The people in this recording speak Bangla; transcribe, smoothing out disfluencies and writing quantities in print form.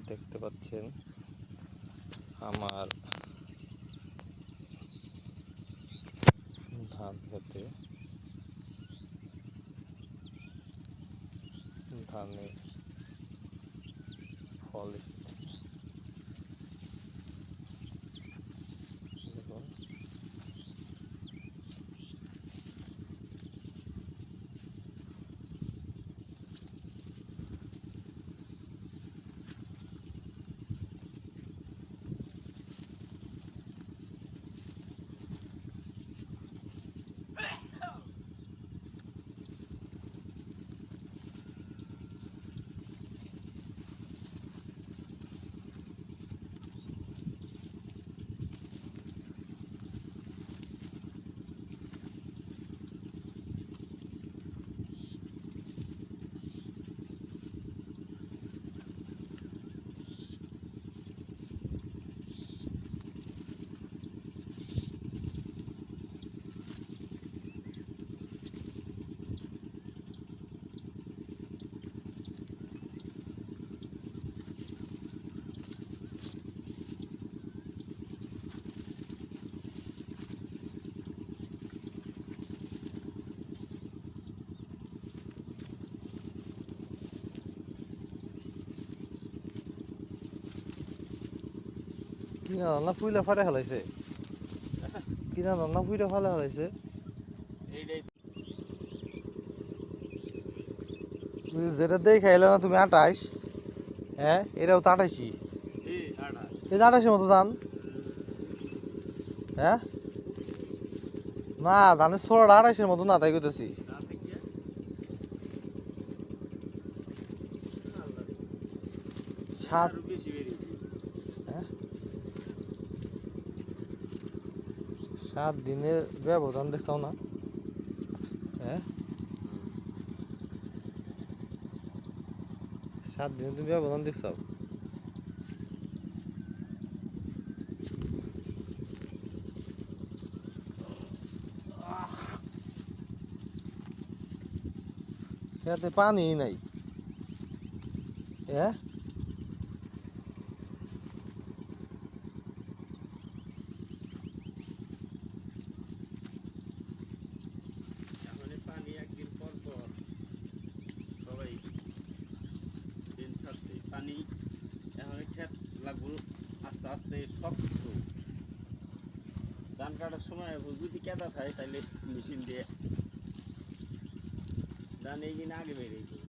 দেখতে পাচ্ছেন আমার ধান খেতে ধানের ফল এসেছে। দেখুন কিনা রান্না পুইলা ফাটে ফেলাইছে, কিনা রান্না পুইলা ফালে ফেলাইছে। যেটা দিয়ে খাইলে না তুমি 28, হ্যাঁ এটাও তো 28ই, এই 28-এর মতো ধান। হ্যাঁ না, ধানের ছোড়াটা 28-এর মতো না, তাই কইতেছি। 7 হ্যাঁ 7 দিনের ব্যবধান দেখছাও না? হ্যাঁ 7 দিনের তুমি ব্যবধান দেখছাও। খেতে পানি নাই। হ্যাঁ পানি একদিন পর পর সবাই দিন ছাড়ছে পানি এখন ক্ষেত লাগবো আস্তে আস্তে শক্ত। ধান কাটার সময় যদি কেদা থাকে তাহলে মেশিন দিয়ে ধান এই দিন আগে বেরিয়ে